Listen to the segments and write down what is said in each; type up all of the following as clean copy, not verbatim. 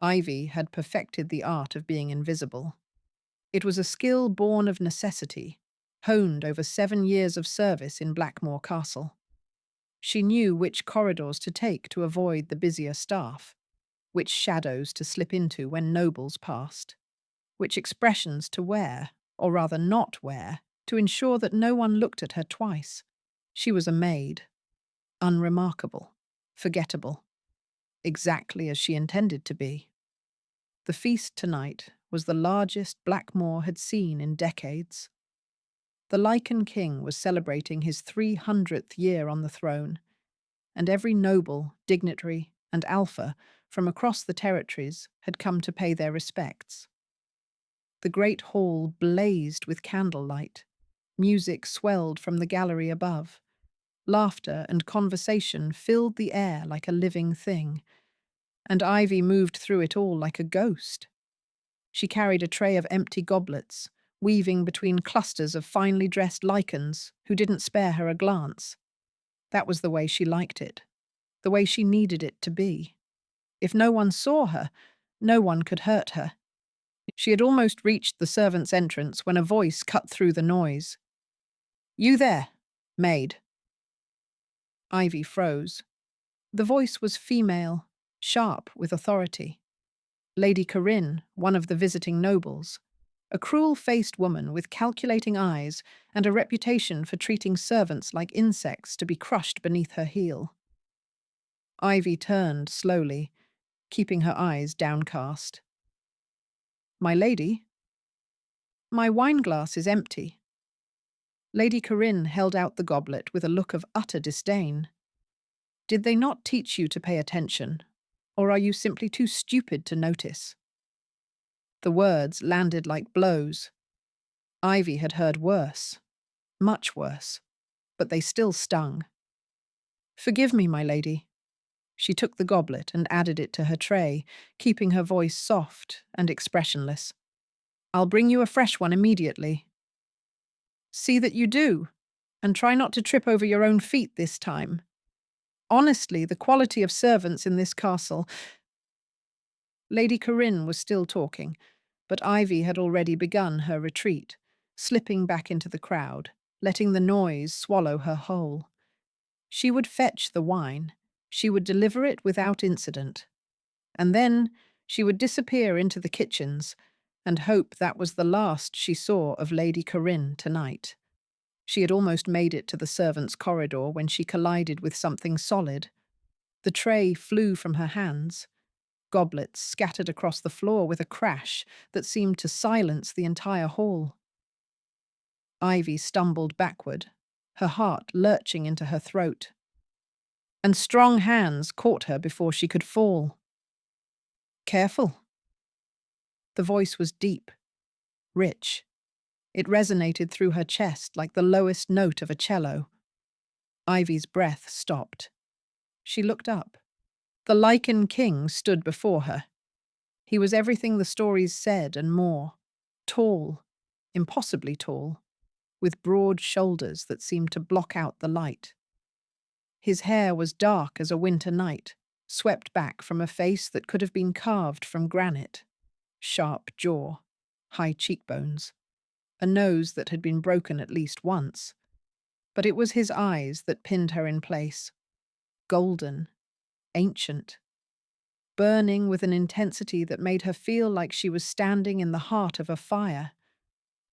Ivy had perfected the art of being invisible. It was a skill born of necessity, honed over 7 years of service in Blackmore Castle. She knew which corridors to take to avoid the busier staff, which shadows to slip into when nobles passed, which expressions to wear, or rather not wear, to ensure that no one looked at her twice. She was a maid, unremarkable, forgettable, exactly as she intended to be. The feast tonight was the largest Blackmore had seen in decades. The Lycan king was celebrating his 300th year on the throne, and every noble, dignitary, and alpha from across the territories had come to pay their respects. The great hall blazed with candlelight. Music swelled from the gallery above. Laughter and conversation filled the air like a living thing, and Ivy moved through it all like a ghost. She carried a tray of empty goblets, weaving between clusters of finely dressed Lycans who didn't spare her a glance. That was the way she liked it, the way she needed it to be. If no one saw her, no one could hurt her. She had almost reached the servants' entrance when a voice cut through the noise. "You there, Maid." Ivy froze. The voice was female, sharp with authority. Lady Corinne, one of the visiting nobles, a cruel-faced woman with calculating eyes and a reputation for treating servants like insects to be crushed beneath her heel. Ivy turned slowly, keeping her eyes downcast. "My lady?" "My wineglass is empty." Lady Corinne held out the goblet with a look of utter disdain. "Did they not teach you to pay attention, or are you simply too stupid to notice?" The words landed like blows. Ivy had heard worse, much worse, but they still stung. "Forgive me, my lady." She took the goblet and added it to her tray, keeping her voice soft and expressionless. "I'll bring you a fresh one immediately." "See that you do, and try not to trip over your own feet this time. Honestly, the quality of servants in this castle—" Lady Corinne was still talking, but Ivy had already begun her retreat, slipping back into the crowd, letting the noise swallow her whole. She would fetch the wine. She would deliver it without incident. And then she would disappear into the kitchens and hope that was the last she saw of Lady Corinne tonight. She had almost made it to the servants' corridor when she collided with something solid. The tray flew from her hands. Goblets scattered across the floor with a crash that seemed to silence the entire hall. Ivy stumbled backward, her heart lurching into her throat, and strong hands caught her before she could fall. "Careful." The voice was deep, rich. It resonated through her chest like the lowest note of a cello. Ivy's breath stopped. She looked up. The Lycan king stood before her. He was everything the stories said and more. Tall, impossibly tall, with broad shoulders that seemed to block out the light. His hair was dark as a winter night, swept back from a face that could have been carved from granite. Sharp jaw, high cheekbones, a nose that had been broken at least once. But it was his eyes that pinned her in place. Golden, ancient, burning with an intensity that made her feel like she was standing in the heart of a fire.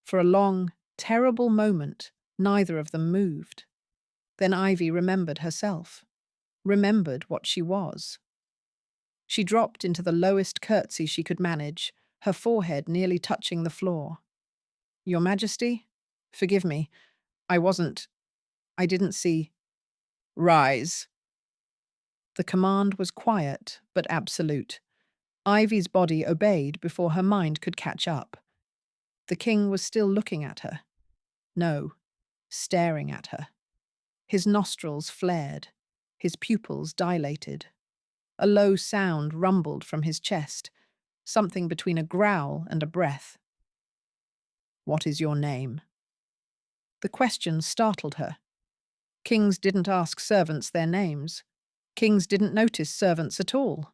For a long, terrible moment, neither of them moved. Then Ivy remembered herself, remembered what she was. She dropped into the lowest curtsy she could manage, her forehead nearly touching the floor. "Your Majesty, forgive me. I didn't see." "Rise." The command was quiet, but absolute. Ivy's body obeyed before her mind could catch up. The king was still looking at her. No, staring at her. His nostrils flared, his pupils dilated. A low sound rumbled from his chest, something between a growl and a breath. "What is your name?" The question startled her. Kings didn't ask servants their names. Kings didn't notice servants at all.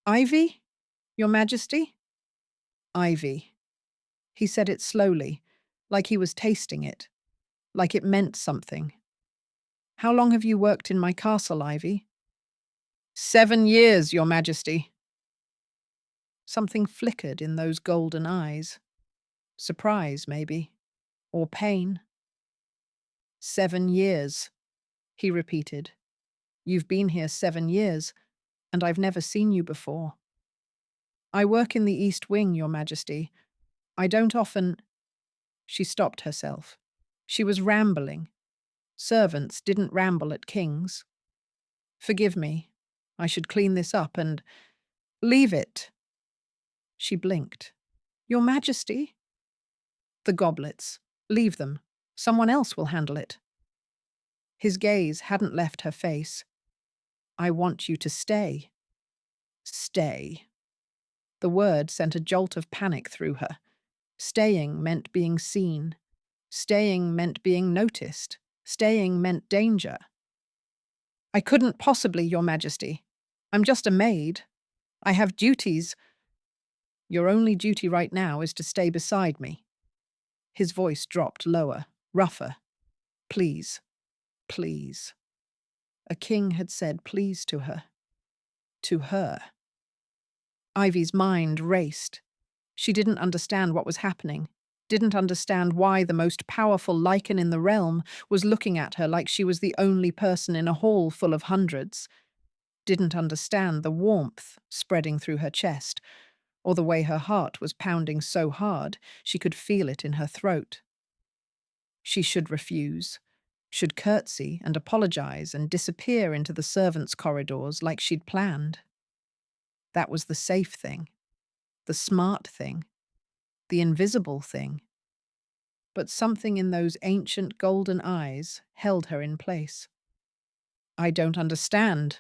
Ivy, Your Majesty? Ivy. He said it slowly, like he was tasting it, like it meant something. How long have you worked in my castle, Ivy? 7 years, Your Majesty. Something flickered in those golden eyes. Surprise, maybe. Or pain. 7 years, he repeated. You've been here 7 years, and I've never seen you before. I work in the East Wing, Your Majesty. I don't often. She stopped herself. She was rambling. Servants didn't ramble at kings. Forgive me. I should clean this up and. Leave it. She blinked. Your Majesty? The goblets. Leave them. Someone else will handle it. His gaze hadn't left her face. I want you to stay. Stay. The word sent a jolt of panic through her. Staying meant being seen. Staying meant being noticed. Staying meant danger. I couldn't possibly, Your Majesty. I'm just a maid. I have duties. Your only duty right now is to stay beside me. His voice dropped lower, rougher. Please. Please. A king had said please to her. To her. Ivy's mind raced. She didn't understand what was happening, didn't understand why the most powerful Lycan in the realm was looking at her like she was the only person in a hall full of hundreds, didn't understand the warmth spreading through her chest, or the way her heart was pounding so hard she could feel it in her throat. She should refuse, should curtsy and apologize and disappear into the servants' corridors like she'd planned. That was the safe thing, the smart thing, the invisible thing. But something in those ancient golden eyes held her in place. I don't understand,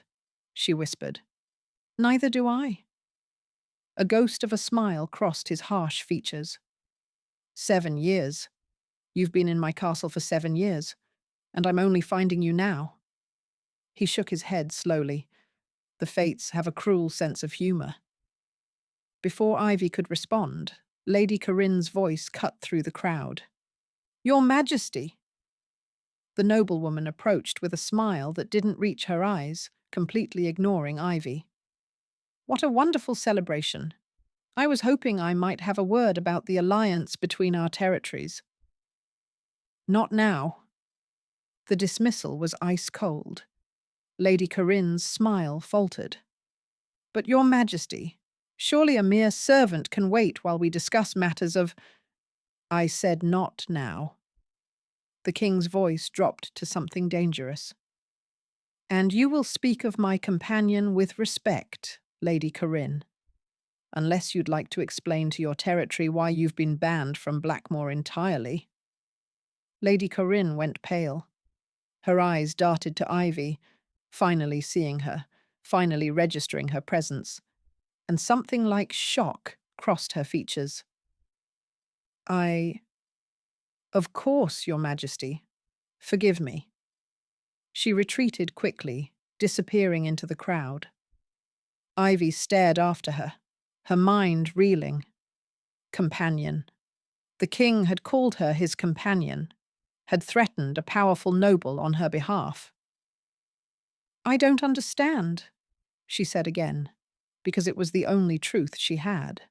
she whispered. Neither do I. A ghost of a smile crossed his harsh features. 7 years. You've been in my castle for 7 years, and I'm only finding you now. He shook his head slowly. The fates have a cruel sense of humor. Before Ivy could respond, Lady Corinne's voice cut through the crowd. Your Majesty! The noblewoman approached with a smile that didn't reach her eyes, completely ignoring Ivy. What a wonderful celebration! I was hoping I might have a word about the alliance between our territories. Not now. The dismissal was ice-cold. Lady Corinne's smile faltered. But Your Majesty, surely a mere servant can wait while we discuss matters of. I said not now. The king's voice dropped to something dangerous. And you will speak of my companion with respect, Lady Corinne, unless you'd like to explain to your territory why you've been banned from Blackmoor entirely. Lady Corinne went pale. Her eyes darted to Ivy, finally seeing her, finally registering her presence, and something like shock crossed her features. Of course, Your Majesty. Forgive me. She retreated quickly, disappearing into the crowd. Ivy stared after her, her mind reeling. Companion. The king had called her his companion, had threatened a powerful noble on her behalf. I don't understand, she said again, because it was the only truth she had.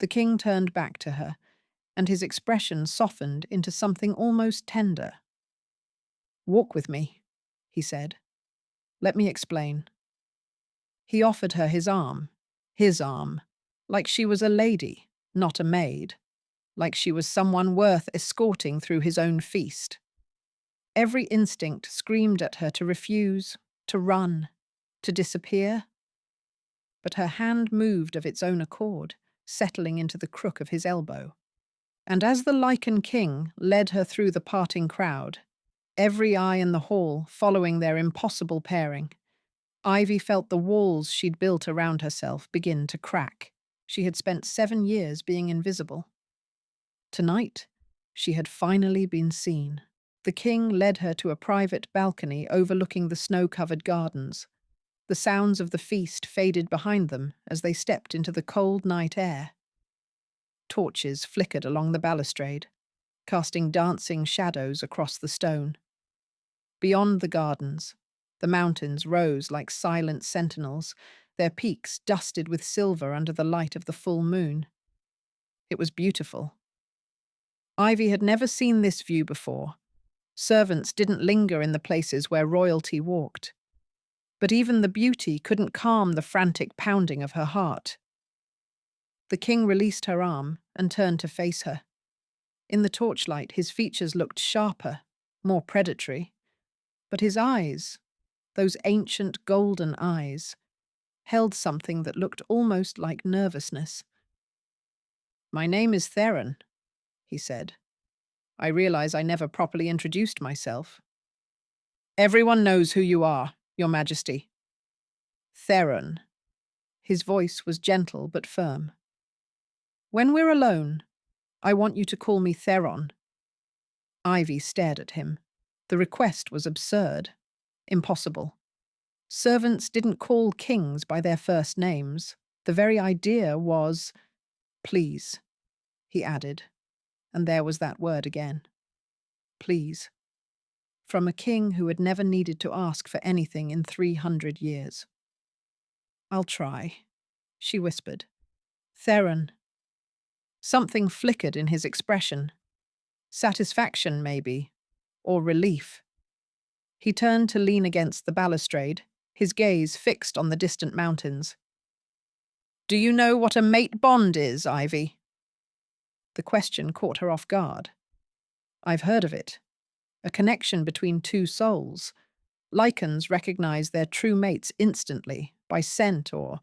The king turned back to her, and his expression softened into something almost tender. Walk with me, he said. Let me explain. He offered her his arm, like she was a lady, not a maid, like she was someone worth escorting through his own feast. Every instinct screamed at her to refuse, to run, to disappear. But her hand moved of its own accord, settling into the crook of his elbow. And as the Lycan king led her through the parting crowd, every eye in the hall following their impossible pairing, Ivy felt the walls she'd built around herself begin to crack. She had spent 7 years being invisible. Tonight, she had finally been seen. The king led her to a private balcony overlooking the snow-covered gardens. The sounds of the feast faded behind them as they stepped into the cold night air. Torches flickered along the balustrade, casting dancing shadows across the stone. Beyond the gardens, the mountains rose like silent sentinels, their peaks dusted with silver under the light of the full moon. It was beautiful. Ivy had never seen this view before. Servants didn't linger in the places where royalty walked. But even the beauty couldn't calm the frantic pounding of her heart. The king released her arm and turned to face her. In the torchlight, his features looked sharper, more predatory. But his eyes, those ancient golden eyes, held something that looked almost like nervousness. "My name is Theron," he said. "I realize I never properly introduced myself." "Everyone knows who you are, Your Majesty." "Theron." His voice was gentle but firm. "When we're alone, I want you to call me Theron." Ivy stared at him. The request was absurd, impossible. Servants didn't call kings by their first names. The very idea was, "Please," he added, and there was that word again. Please. From a king who had never needed to ask for anything in 300 years. "I'll try," she whispered. "Theron." Something flickered in his expression. Satisfaction, maybe, or relief. He turned to lean against the balustrade, his gaze fixed on the distant mountains. "Do you know what a mate bond is, Ivy?" The question caught her off guard. "I've heard of it. A connection between two souls. Lycans recognize their true mates instantly, by scent or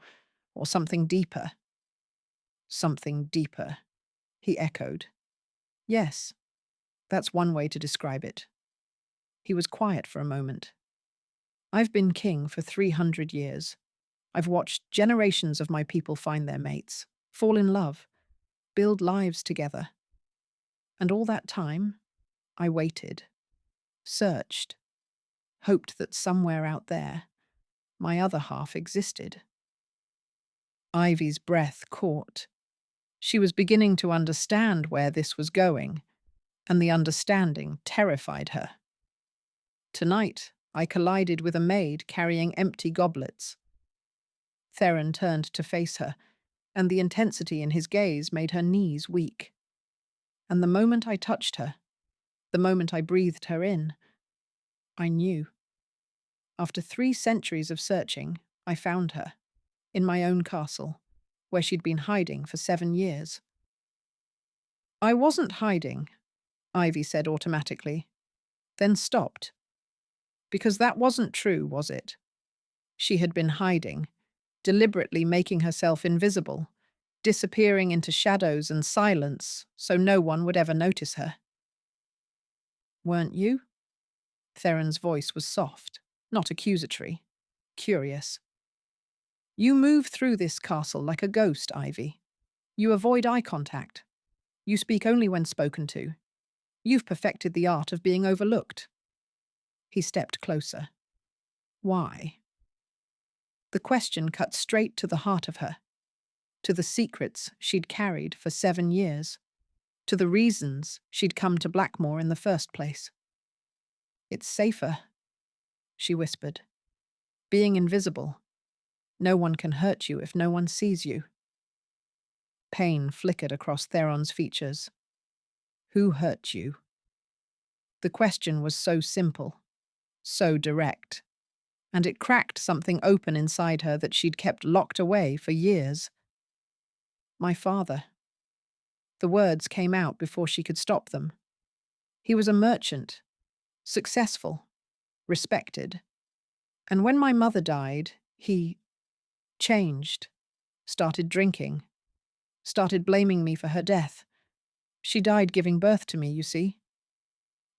something deeper." "Something deeper," he echoed. "Yes, that's one way to describe it." He was quiet for a moment. "I've been king for 300 years. I've watched generations of my people find their mates, fall in love, build lives together. And all that time, I waited, searched, hoped that somewhere out there, my other half existed." Ivy's breath caught. She was beginning to understand where this was going, and the understanding terrified her. "Tonight, I collided with a maid carrying empty goblets." Theron turned to face her, and the intensity in his gaze made her knees weak. "And the moment I touched her, the moment I breathed her in, I knew. After 3 centuries of searching, I found her, in my own castle, where she'd been hiding for 7 years." "I wasn't hiding," Ivy said automatically, then stopped. Because that wasn't true, was it? She had been hiding, deliberately making herself invisible, disappearing into shadows and silence so no one would ever notice her. "Weren't you?" Theron's voice was soft, not accusatory, curious. "You move through this castle like a ghost, Ivy. You avoid eye contact. You speak only when spoken to. You've perfected the art of being overlooked." He stepped closer. "Why?" The question cut straight to the heart of her, to the secrets she'd carried for 7 years, to the reasons she'd come to Blackmore in the first place. "It's safer," she whispered. "Being invisible. No one can hurt you if no one sees you." Pain flickered across Theron's features. "Who hurt you?" The question was so simple, so direct, and it cracked something open inside her that she'd kept locked away for years. "My father." The words came out before she could stop them. He was a merchant, successful, respected. And when my mother died, he changed, started drinking, started blaming me for her death. She died giving birth to me, you see.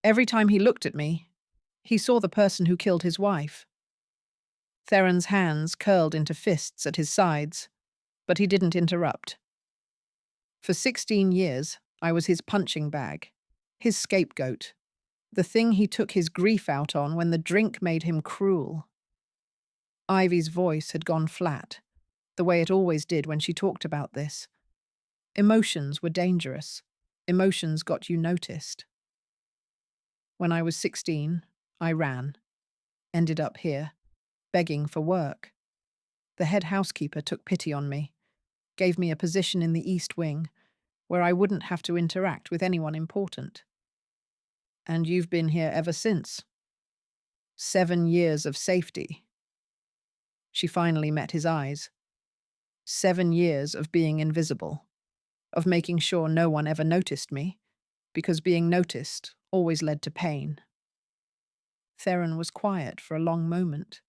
Every time he looked at me, he saw the person who killed his wife." Theron's hands curled into fists at his sides, but he didn't interrupt. "For 16 years, I was his punching bag, his scapegoat, the thing he took his grief out on when the drink made him cruel." Ivy's voice had gone flat, the way it always did when she talked about this. Emotions were dangerous. Emotions got you noticed. When I was 16, I ran. Ended up here, begging for work. The head housekeeper took pity on me, gave me a position in the East Wing, where I wouldn't have to interact with anyone important. And you've been here ever since. 7 years of safety. She finally met his eyes. 7 years of being invisible, of making sure no one ever noticed me, because being noticed always led to pain. Theron was quiet for a long moment.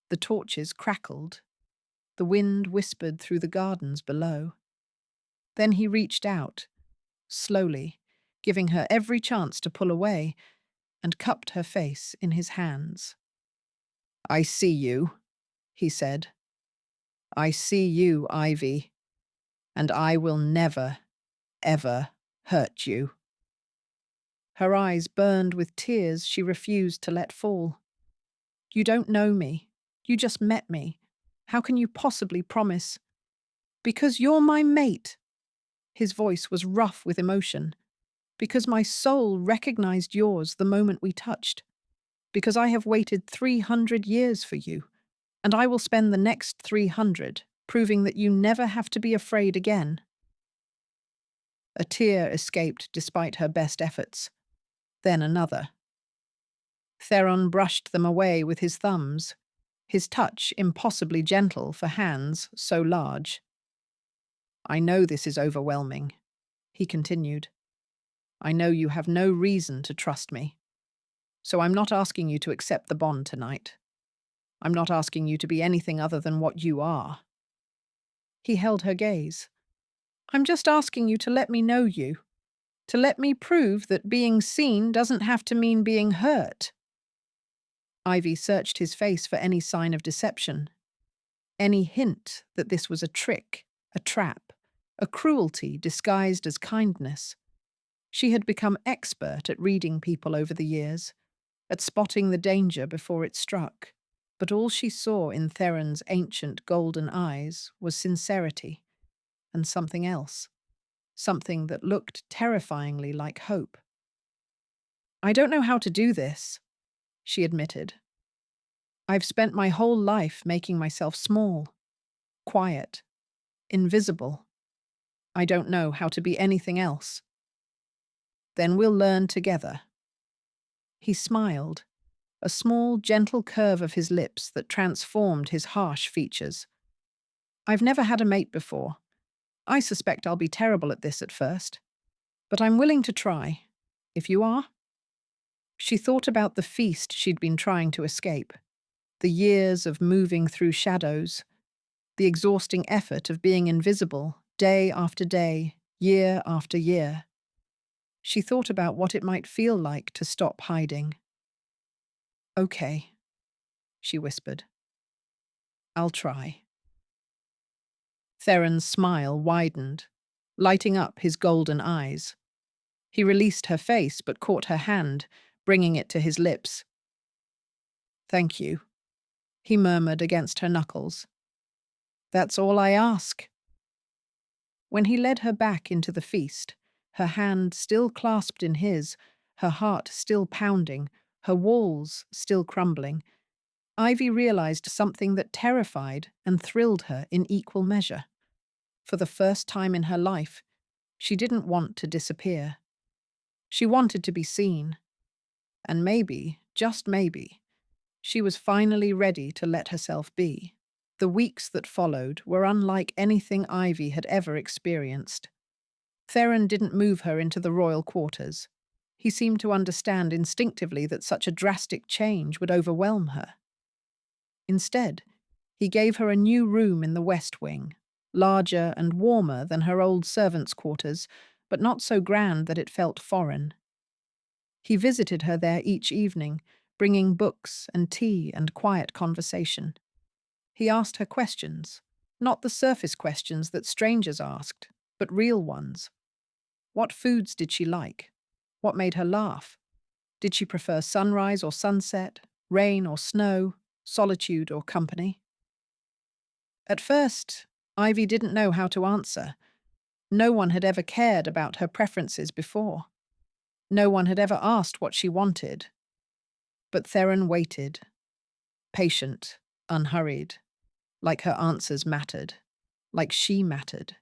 The torches crackled. The wind whispered through the gardens below. Then he reached out, slowly, giving her every chance to pull away, and cupped her face in his hands. "I see you," he said. "I see you, Ivy, and I will never, ever hurt you." Her eyes burned with tears she refused to let fall. "You don't know me. You just met me. How can you possibly promise?" "Because you're my mate." His voice was rough with emotion. "Because my soul recognized yours the moment we touched. Because I have waited 300 years for you, and I will spend the next 300 proving that you never have to be afraid again." A tear escaped despite her best efforts. Then another. Theron brushed them away with his thumbs, his touch impossibly gentle for hands so large. "I know this is overwhelming," he continued. "I know you have no reason to trust me. So I'm not asking you to accept the bond tonight. I'm not asking you to be anything other than what you are." He held her gaze. "I'm just asking you to let me know you, to let me prove that being seen doesn't have to mean being hurt." Ivy searched his face for any sign of deception, any hint that this was a trick, a trap, a cruelty disguised as kindness. She had become expert at reading people over the years, at spotting the danger before it struck. But all she saw in Theron's ancient golden eyes was sincerity, and something else, something that looked terrifyingly like hope. "I don't know how to do this," she admitted. "I've spent my whole life making myself small, quiet, invisible. I don't know how to be anything else." "Then we'll learn together." He smiled, a small, gentle curve of his lips that transformed his harsh features. "I've never had a mate before. I suspect I'll be terrible at this at first. But I'm willing to try. If you are?" She thought about the feast she'd been trying to escape, the years of moving through shadows, the exhausting effort of being invisible day after day, year after year. She thought about what it might feel like to stop hiding. "Okay," she whispered. "I'll try." Theron's smile widened, lighting up his golden eyes. He released her face but caught her hand, bringing it to his lips. "Thank you," he murmured against her knuckles. "That's all I ask." When he led her back into the feast, her hand still clasped in his, her heart still pounding, her walls still crumbling, Ivy realized something that terrified and thrilled her in equal measure. For the first time in her life, she didn't want to disappear. She wanted to be seen. And maybe, just maybe, she was finally ready to let herself be. The weeks that followed were unlike anything Ivy had ever experienced. Theron didn't move her into the royal quarters. He seemed to understand instinctively that such a drastic change would overwhelm her. Instead, he gave her a new room in the West Wing, larger and warmer than her old servants' quarters, but not so grand that it felt foreign. He visited her there each evening, bringing books and tea and quiet conversation. He asked her questions, not the surface questions that strangers asked, but real ones. What foods did she like? What made her laugh? Did she prefer sunrise or sunset, rain or snow, solitude or company? At first, Ivy didn't know how to answer. No one had ever cared about her preferences before. No one had ever asked what she wanted. But Theron waited, patient, unhurried, like her answers mattered, like she mattered.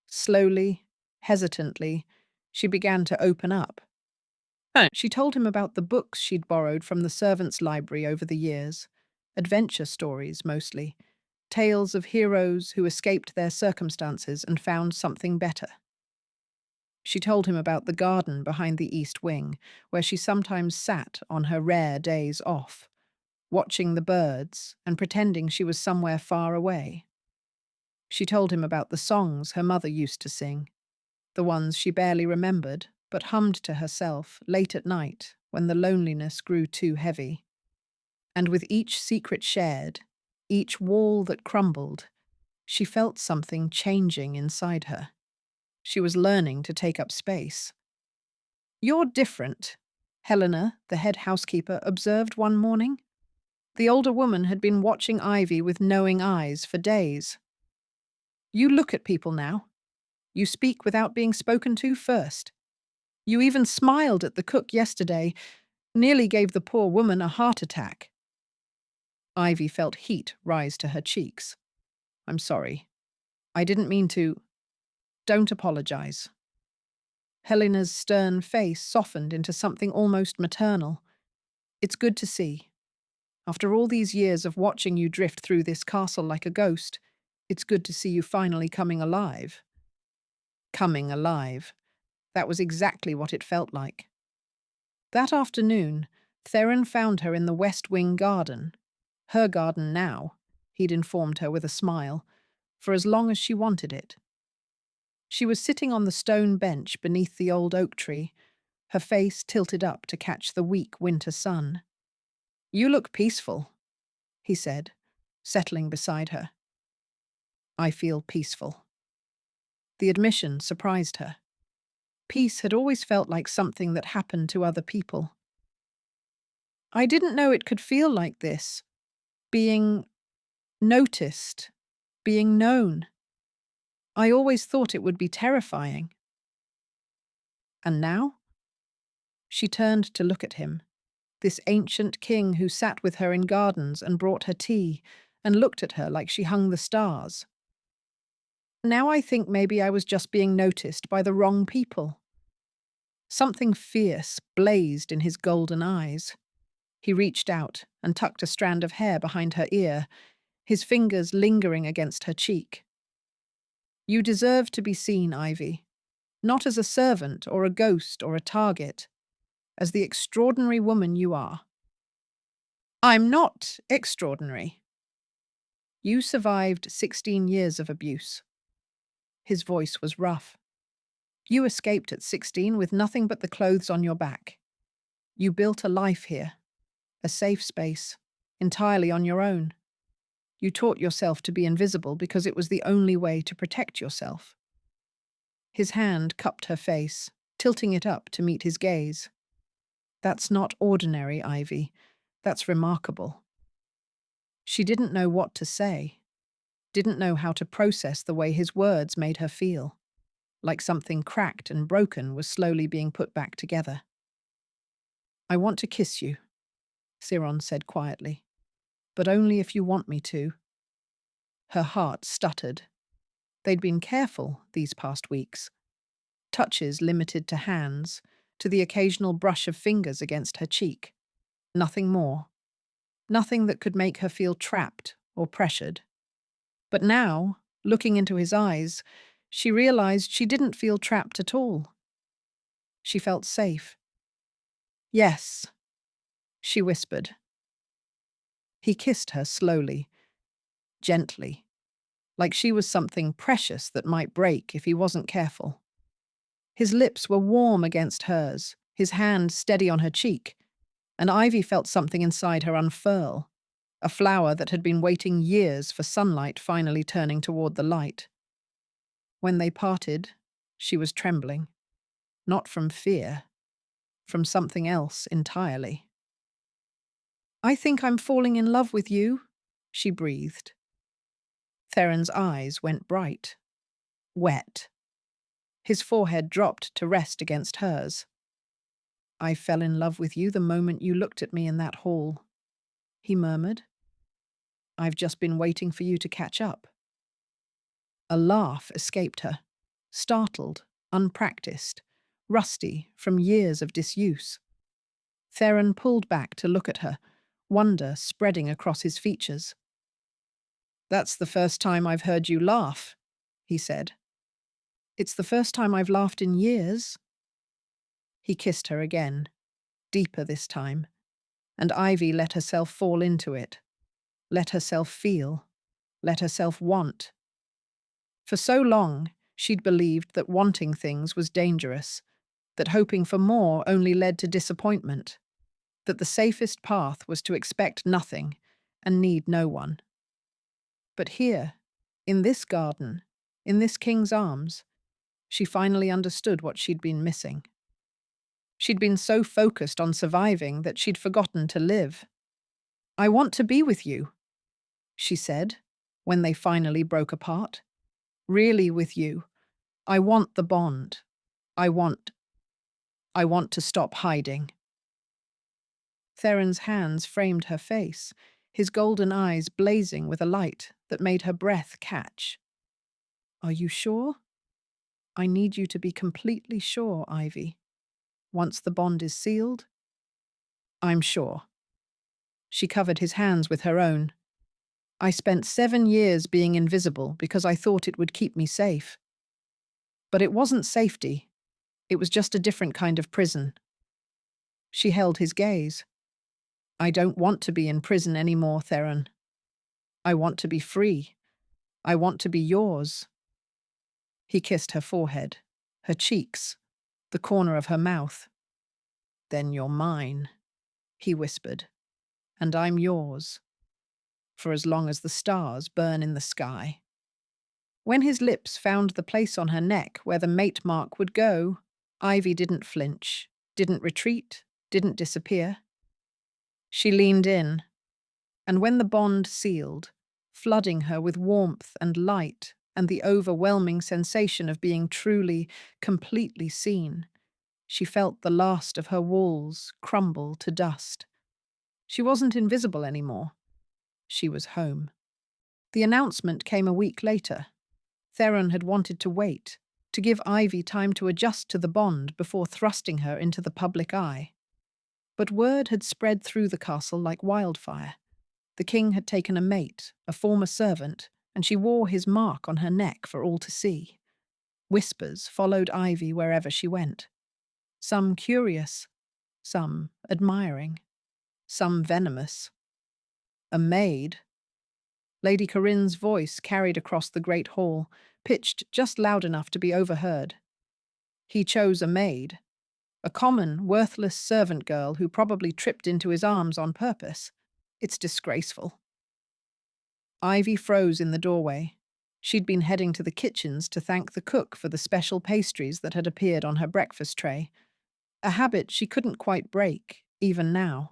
Slowly, hesitantly, she began to open up. She told him about the books she'd borrowed from the servants' library over the years, adventure stories mostly, tales of heroes who escaped their circumstances and found something better. She told him about the garden behind the east wing, where she sometimes sat on her rare days off, watching the birds and pretending she was somewhere far away. She told him about the songs her mother used to sing, the ones she barely remembered, but hummed to herself late at night when the loneliness grew too heavy. And with each secret shared, each wall that crumbled, she felt something changing inside her. She was learning to take up space. "You're different," Helena, the head housekeeper, observed one morning. The older woman had been watching Ivy with knowing eyes for days. "You look at people now. You speak without being spoken to first. You even smiled at the cook yesterday, nearly gave the poor woman a heart attack." Ivy felt heat rise to her cheeks. "I'm sorry. I didn't mean to. Don't apologize." Helena's stern face softened into something almost maternal. "It's good to see. After all these years of watching you drift through this castle like a ghost, it's good to see you finally coming alive." Coming alive. That was exactly what it felt like. That afternoon, Theron found her in the West Wing garden. Her garden now, he'd informed her with a smile, for as long as she wanted it. She was sitting on the stone bench beneath the old oak tree, her face tilted up to catch the weak winter sun. "You look peaceful," he said, settling beside her. "I feel peaceful." The admission surprised her. Peace had always felt like something that happened to other people. "I didn't know it could feel like this. Being noticed, being known. I always thought it would be terrifying." "And now?" She turned to look at him, this ancient king who sat with her in gardens and brought her tea, and looked at her like she hung the stars. "Now I think maybe I was just being noticed by the wrong people." Something fierce blazed in his golden eyes. He reached out and tucked a strand of hair behind her ear, his fingers lingering against her cheek. "You deserve to be seen, Ivy, not as a servant or a ghost or a target, as the extraordinary woman you are." "I'm not extraordinary." "You survived 16 years of abuse." His voice was rough. "You escaped at 16 with nothing but the clothes on your back. You built a life here, a safe space, entirely on your own. You taught yourself to be invisible because it was the only way to protect yourself." His hand cupped her face, tilting it up to meet his gaze. "That's not ordinary, Ivy. That's remarkable." She didn't know what to say, didn't know how to process the way his words made her feel, like something cracked and broken was slowly being put back together. "I want to kiss you," Theron said quietly, "but only if you want me to." Her heart stuttered. They'd been careful these past weeks. Touches limited to hands, to the occasional brush of fingers against her cheek. Nothing more. Nothing that could make her feel trapped or pressured. But now, looking into his eyes, she realized she didn't feel trapped at all. She felt safe. "Yes," she whispered. He kissed her slowly, gently, like she was something precious that might break if he wasn't careful. His lips were warm against hers, his hand steady on her cheek, and Ivy felt something inside her unfurl, a flower that had been waiting years for sunlight finally turning toward the light. When they parted, she was trembling, not from fear, from something else entirely. I think I'm falling in love with you, she breathed. Theron's eyes went bright, wet. His forehead dropped to rest against hers. I fell in love with you the moment you looked at me in that hall, he murmured. I've just been waiting for you to catch up. A laugh escaped her, startled, unpracticed, rusty from years of disuse. Theron pulled back to look at her, wonder spreading across his features. That's the first time I've heard you laugh, he said. It's the first time I've laughed in years. He kissed her again, deeper this time, and Ivy let herself fall into it, let herself feel, let herself want. For so long, she'd believed that wanting things was dangerous, that hoping for more only led to disappointment, that the safest path was to expect nothing and need no one. But here, in this garden, in this king's arms, she finally understood what she'd been missing. She'd been so focused on surviving that she'd forgotten to live. I want to be with you, she said, when they finally broke apart. Really with you. I want the bond. I want to stop hiding. Theron's hands framed her face, his golden eyes blazing with a light that made her breath catch. Are you sure? I need you to be completely sure, Ivy. Once the bond is sealed? I'm sure. She covered his hands with her own. I spent 7 years being invisible because I thought it would keep me safe. But it wasn't safety. It was just a different kind of prison. She held his gaze. I don't want to be in prison anymore, Theron. I want to be free. I want to be yours. He kissed her forehead, her cheeks, the corner of her mouth. Then you're mine, he whispered, and I'm yours, for as long as the stars burn in the sky. When his lips found the place on her neck where the mate mark would go, Ivy didn't flinch, didn't retreat, didn't disappear. She leaned in, and when the bond sealed, flooding her with warmth and light and the overwhelming sensation of being truly, completely seen, she felt the last of her walls crumble to dust. She wasn't invisible anymore. She was home. The announcement came a week later. Theron had wanted to wait, to give Ivy time to adjust to the bond before thrusting her into the public eye. But word had spread through the castle like wildfire. The king had taken a mate, a former servant, and she wore his mark on her neck for all to see. Whispers followed Ivy wherever she went. Some curious, some admiring, some venomous. A maid. Lady Corinne's voice carried across the great hall, pitched just loud enough to be overheard. He chose a maid. A common, worthless servant girl who probably tripped into his arms on purpose. It's disgraceful. Ivy froze in the doorway. She'd been heading to the kitchens to thank the cook for the special pastries that had appeared on her breakfast tray. A habit she couldn't quite break, even now.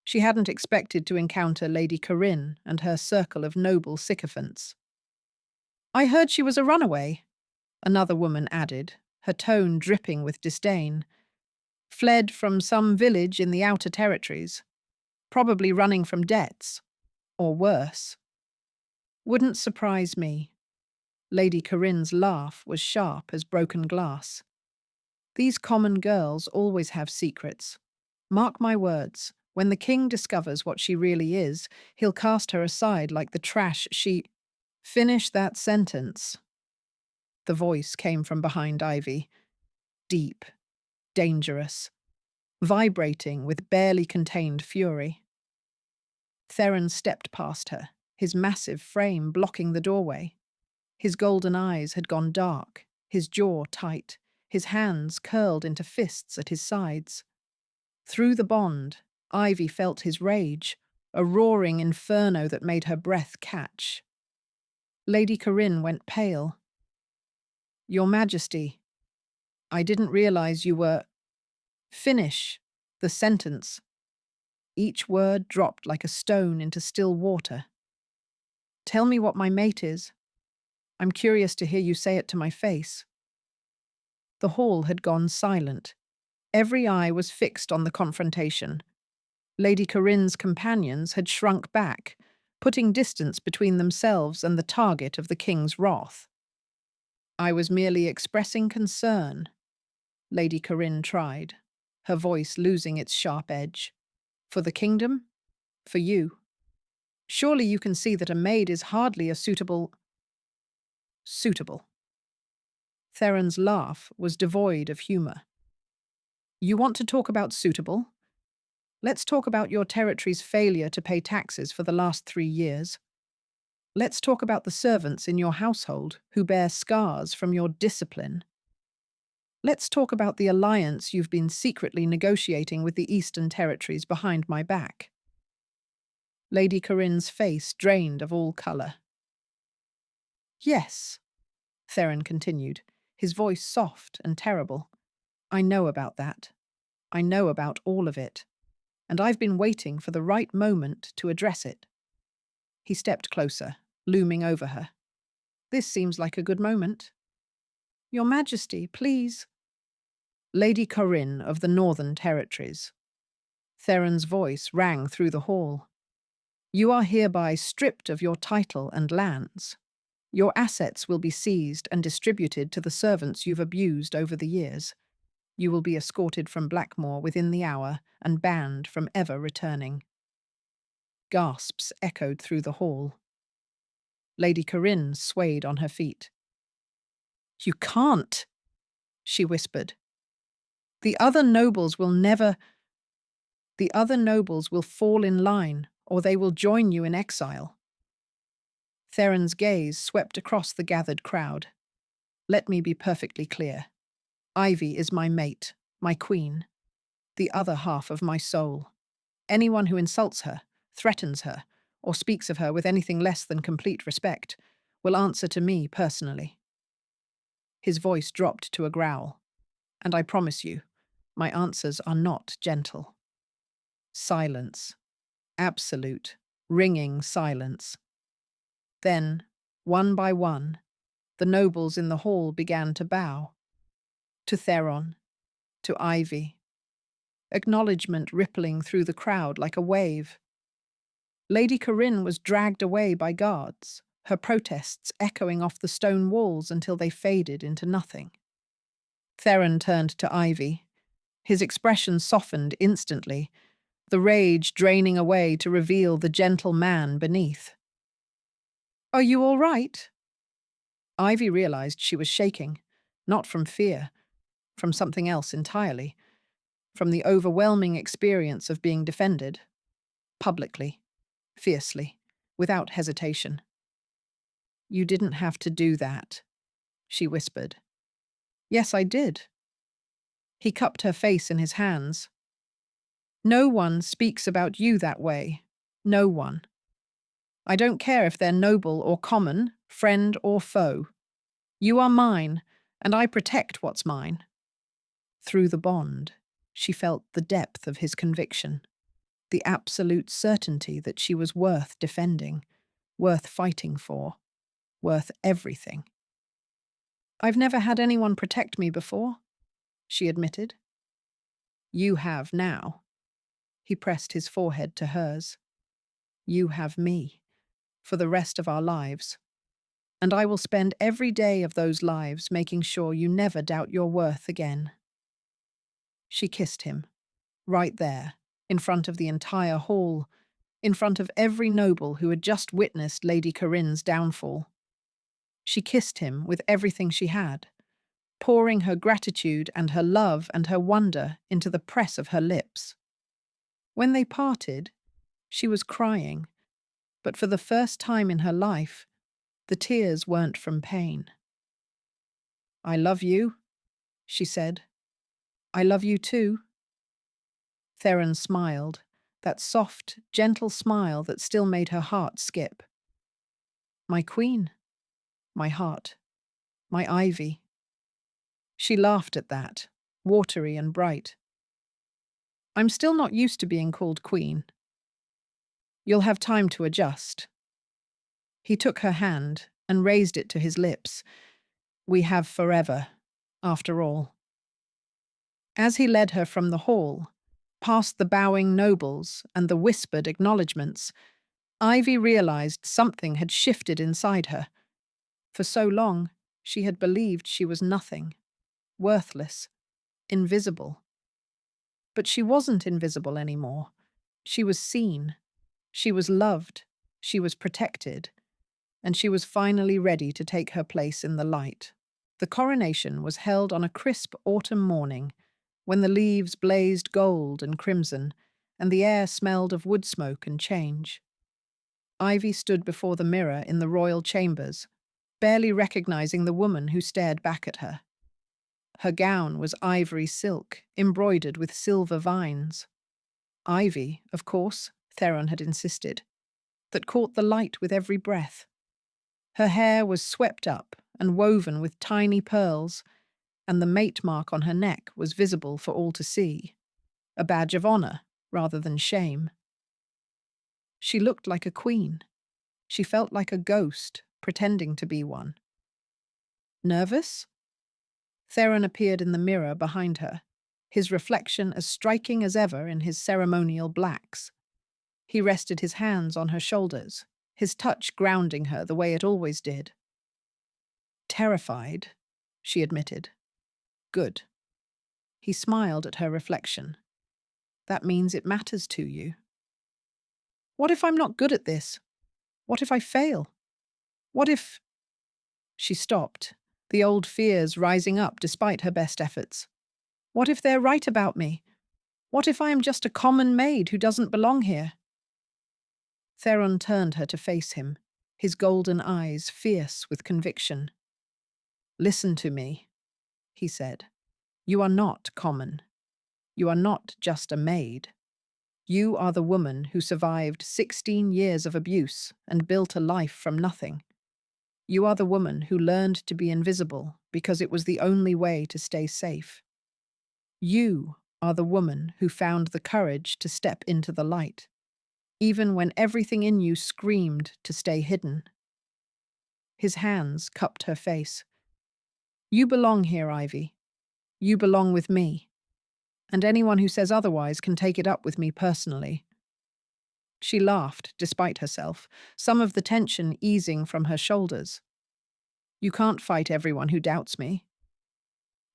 She hadn't expected to encounter Lady Corinne and her circle of noble sycophants. I heard she was a runaway, another woman added, her tone dripping with disdain. Fled from some village in the outer territories, probably running from debts, or worse. Wouldn't surprise me. Lady Corinne's laugh was sharp as broken glass. These common girls always have secrets. Mark my words, when the king discovers what she really is, he'll cast her aside like the trash she— Finish that sentence. The voice came from behind Ivy. Deep, dangerous, vibrating with barely contained fury. Theron stepped past her, his massive frame blocking the doorway. His golden eyes had gone dark, his jaw tight, his hands curled into fists at his sides. Through the bond, Ivy felt his rage, a roaring inferno that made her breath catch. Lady Corinne went pale. Your Majesty, I didn't realize you were— Finish the sentence. Each word dropped like a stone into still water. Tell me what my mate is. I'm curious to hear you say it to my face. The hall had gone silent. Every eye was fixed on the confrontation. Lady Corinne's companions had shrunk back, putting distance between themselves and the target of the king's wrath. I was merely expressing concern, Lady Corinne tried, her voice losing its sharp edge. For the kingdom? For you? Surely you can see that a maid is hardly a suitable. Theron's laugh was devoid of humour. You want to talk about suitable? Let's talk about your territory's failure to pay taxes for the last 3 years. Let's talk about the servants in your household who bear scars from your discipline. Let's talk about the alliance you've been secretly negotiating with the Eastern Territories behind my back. Lady Corinne's face drained of all colour. Yes, Theron continued, his voice soft and terrible. I know about that. I know about all of it. And I've been waiting for the right moment to address it. He stepped closer, looming over her. This seems like a good moment. Your Majesty, please. Lady Corinne of the Northern Territories. Theron's voice rang through the hall. You are hereby stripped of your title and lands. Your assets will be seized and distributed to the servants you've abused over the years. You will be escorted from Blackmoor within the hour and banned from ever returning. Gasps echoed through the hall. Lady Corinne swayed on her feet. You can't, she whispered. The other nobles will fall in line, or they will join you in exile. Theron's gaze swept across the gathered crowd. Let me be perfectly clear. Ivy is my mate, my queen, the other half of my soul. Anyone who insults her, threatens her, or speaks of her with anything less than complete respect will answer to me personally. His voice dropped to a growl. And I promise you, my answers are not gentle. Silence. Absolute, ringing silence. Then, one by one, the nobles in the hall began to bow. To Theron, to Ivy. Acknowledgement rippling through the crowd like a wave. Lady Corinne was dragged away by guards, her protests echoing off the stone walls until they faded into nothing. Theron turned to Ivy. His expression softened instantly, the rage draining away to reveal the gentle man beneath. Are you all right? Ivy realized she was shaking, not from fear, from something else entirely, from the overwhelming experience of being defended, publicly, fiercely, without hesitation. You didn't have to do that, she whispered. Yes, I did. He cupped her face in his hands. No one speaks about you that way. No one. I don't care if they're noble or common, friend or foe. You are mine, and I protect what's mine. Through the bond, she felt the depth of his conviction, the absolute certainty that she was worth defending, worth fighting for, worth everything. I've never had anyone protect me before, she admitted. You have now. He pressed his forehead to hers. You have me, for the rest of our lives. And I will spend every day of those lives making sure you never doubt your worth again. She kissed him, right there, in front of the entire hall, in front of every noble who had just witnessed Lady Corinne's downfall. She kissed him with everything she had, pouring her gratitude and her love and her wonder into the press of her lips. When they parted, she was crying, but for the first time in her life, the tears weren't from pain. I love you, she said. I love you too. Theron smiled, that soft, gentle smile that still made her heart skip. My queen, my heart, my Ivy. She laughed at that, watery and bright. I'm still not used to being called queen. You'll have time to adjust. He took her hand and raised it to his lips. We have forever, after all. As he led her from the hall, past the bowing nobles and the whispered acknowledgements, Ivy realized something had shifted inside her. For so long, she had believed she was nothing, worthless, invisible. But she wasn't invisible anymore. She was seen, she was loved, she was protected, and she was finally ready to take her place in the light. The coronation was held on a crisp autumn morning, when the leaves blazed gold and crimson, and the air smelled of wood smoke and change. Ivy stood before the mirror in the royal chambers, barely recognizing the woman who stared back at her. Her gown was ivory silk, embroidered with silver vines. Ivy, of course, Theron had insisted, that caught the light with every breath. Her hair was swept up and woven with tiny pearls, and the mate mark on her neck was visible for all to see, a badge of honor rather than shame. She looked like a queen. She felt like a ghost, pretending to be one. Nervous? Theron appeared in the mirror behind her, his reflection as striking as ever in his ceremonial blacks. He rested his hands on her shoulders, his touch grounding her the way it always did. Terrified, she admitted. Good. He smiled at her reflection. That means it matters to you. What if I'm not good at this? What if I fail? What if... She stopped, the old fears rising up despite her best efforts. What if they're right about me? What if I am just a common maid who doesn't belong here? Theron turned her to face him, his golden eyes fierce with conviction. Listen to me, he said. You are not common. You are not just a maid. You are the woman who survived 16 years of abuse and built a life from nothing. You are the woman who learned to be invisible because it was the only way to stay safe. You are the woman who found the courage to step into the light, even when everything in you screamed to stay hidden. His hands cupped her face. You belong here, Ivy. You belong with me. And anyone who says otherwise can take it up with me personally. She laughed, despite herself, some of the tension easing from her shoulders. You can't fight everyone who doubts me.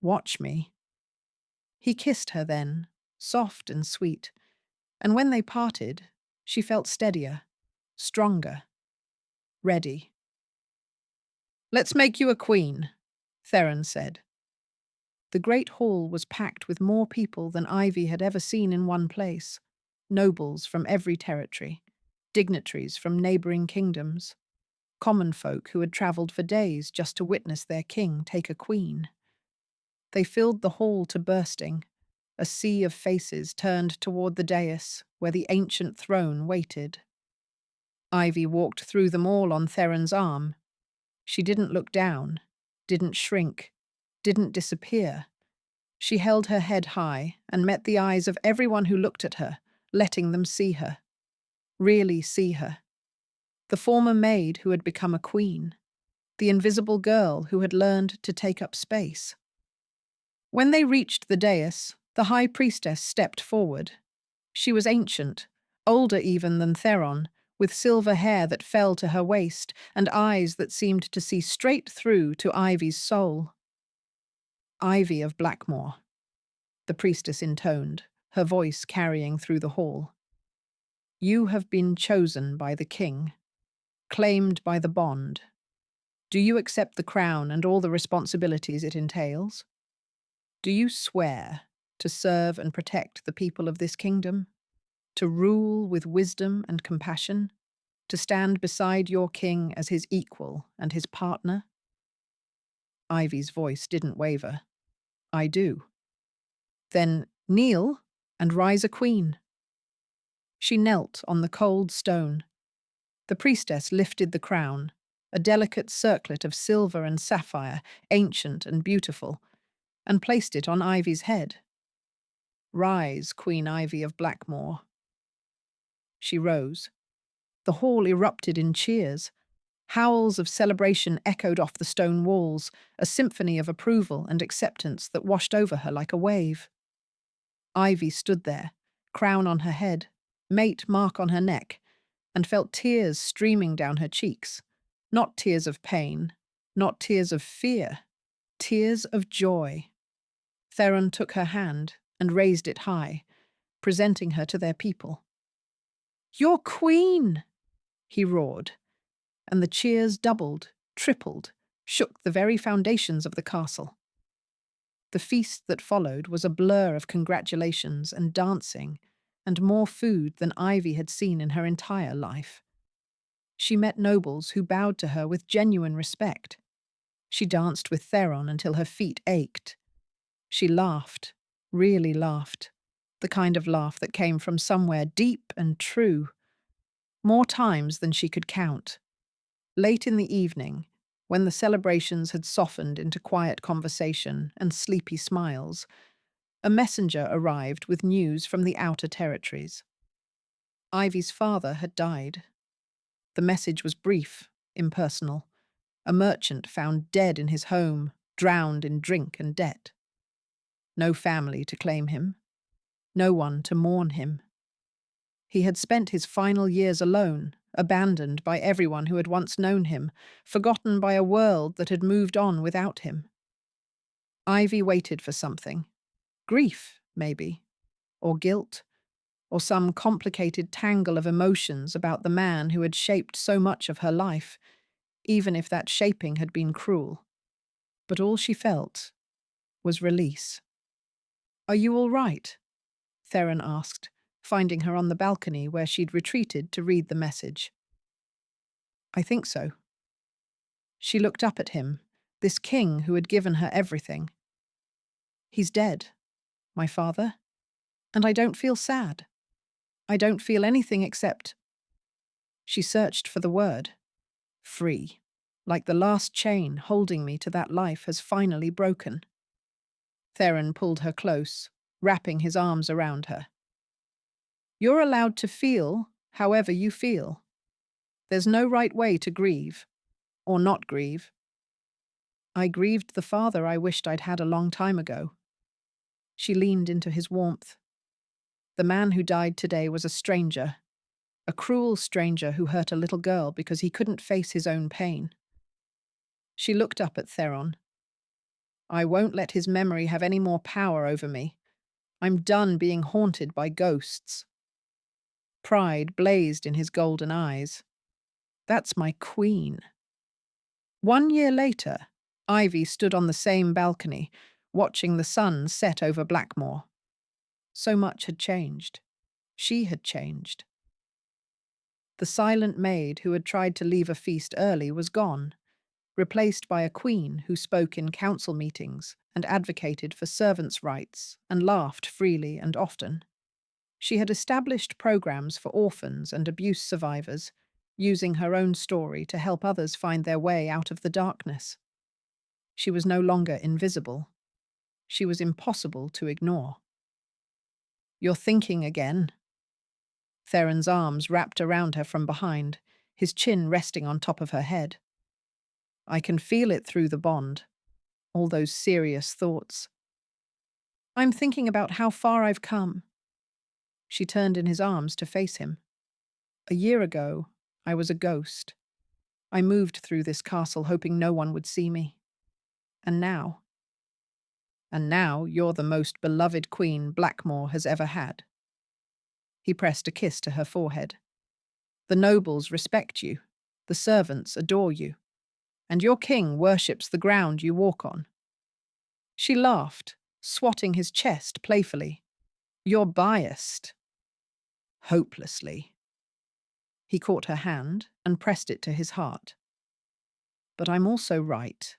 Watch me. He kissed her then, soft and sweet, and when they parted, she felt steadier, stronger, ready. Let's make you a queen, Theron said. The great hall was packed with more people than Ivy had ever seen in one place. Nobles from every territory, dignitaries from neighboring kingdoms, common folk who had travelled for days just to witness their king take a queen. They filled the hall to bursting, a sea of faces turned toward the dais where the ancient throne waited. Ivy walked through them all on Theron's arm. She didn't look down, didn't shrink, didn't disappear. She held her head high and met the eyes of everyone who looked at her, letting them see her. Really see her. The former maid who had become a queen. The invisible girl who had learned to take up space. When they reached the dais, the high priestess stepped forward. She was ancient, older even than Theron, with silver hair that fell to her waist and eyes that seemed to see straight through to Ivy's soul. Ivy of Blackmore, the priestess intoned, her voice carrying through the hall. You have been chosen by the king, claimed by the bond. Do you accept the crown and all the responsibilities it entails? Do you swear to serve and protect the people of this kingdom? To rule with wisdom and compassion? To stand beside your king as his equal and his partner? Ivy's voice didn't waver. I do. Then kneel and rise a queen. She knelt on the cold stone. The priestess lifted the crown, a delicate circlet of silver and sapphire, ancient and beautiful, and placed it on Ivy's head. Rise, Queen Ivy of Blackmoor. She rose. The hall erupted in cheers. Howls of celebration echoed off the stone walls, a symphony of approval and acceptance that washed over her like a wave. Ivy stood there, crown on her head, mate mark on her neck, and felt tears streaming down her cheeks. Not tears of pain, not tears of fear, tears of joy. Theron took her hand and raised it high, presenting her to their people. "Your queen!" he roared, and the cheers doubled, tripled, shook the very foundations of the castle. The feast that followed was a blur of congratulations and dancing, and more food than Ivy had seen in her entire life. She met nobles who bowed to her with genuine respect. She danced with Theron until her feet ached. She laughed, really laughed, the kind of laugh that came from somewhere deep and true, more times than she could count. Late in the evening, when the celebrations had softened into quiet conversation and sleepy smiles, a messenger arrived with news from the outer territories. Ivy's father had died. The message was brief, impersonal. A merchant found dead in his home, drowned in drink and debt. No family to claim him. No one to mourn him. He had spent his final years alone, abandoned by everyone who had once known him, forgotten by a world that had moved on without him. Ivy waited for something. Grief, maybe. Or guilt. Or some complicated tangle of emotions about the man who had shaped so much of her life, even if that shaping had been cruel. But all she felt was release. "Are you all right?" Theron asked, finding her on the balcony where she'd retreated to read the message. "I think so." She looked up at him, this king who had given her everything. "He's dead, my father, and I don't feel sad. I don't feel anything except—" She searched for the word. "Free. Like the last chain holding me to that life has finally broken." Theron pulled her close, wrapping his arms around her. "You're allowed to feel however you feel. There's no right way to grieve, or not grieve. I grieved the father I wished I'd had a long time ago." She leaned into his warmth. "The man who died today was a stranger, a cruel stranger who hurt a little girl because he couldn't face his own pain." She looked up at Theron. "I won't let his memory have any more power over me. I'm done being haunted by ghosts." Pride blazed in his golden eyes. "That's my queen." 1 year later, Ivy stood on the same balcony, watching the sun set over Blackmoor. So much had changed. She had changed. The silent maid who had tried to leave a feast early was gone, replaced by a queen who spoke in council meetings and advocated for servants' rights and laughed freely and often. She had established programs for orphans and abuse survivors, using her own story to help others find their way out of the darkness. She was no longer invisible. She was impossible to ignore. "You're thinking again." Theron's arms wrapped around her from behind, his chin resting on top of her head. "I can feel it through the bond, all those serious thoughts." "I'm thinking about how far I've come." She turned in his arms to face him. "A year ago, I was a ghost. I moved through this castle hoping no one would see me. And now? And now you're the most beloved queen Blackmoor has ever had." He pressed a kiss to her forehead. "The nobles respect you. The servants adore you. And your king worships the ground you walk on." She laughed, swatting his chest playfully. "You're biased." "Hopelessly." He caught her hand and pressed it to his heart. "But I'm also right."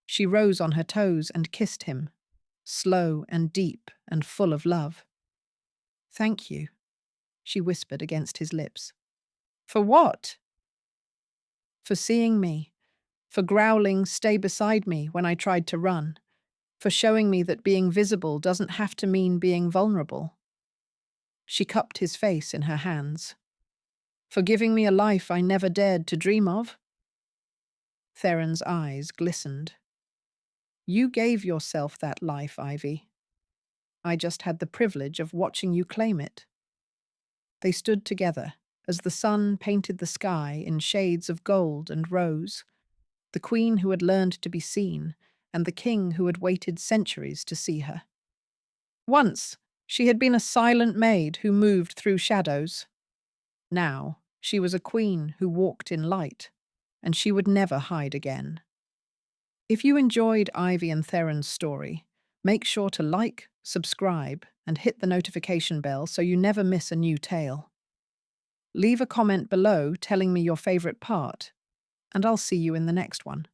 She rose on her toes and kissed him, slow and deep and full of love. "Thank you," she whispered against his lips. "For what?" "For seeing me, for growling, 'Stay beside me,' when I tried to run, for showing me that being visible doesn't have to mean being vulnerable. She cupped his face in her hands. For giving me a life I never dared to dream of? Theron's eyes glistened. You gave yourself that life, Ivy. I just had the privilege of watching you claim it. They stood together as the sun painted the sky in shades of gold and rose, the queen who had learned to be seen, and the king who had waited centuries to see her. Once, she had been a silent maid who moved through shadows. Now, she was a queen who walked in light, and she would never hide again. If you enjoyed Ivy and Theron's story, make sure to like, subscribe, and hit the notification bell so you never miss a new tale. Leave a comment below telling me your favorite part, and I'll see you in the next one.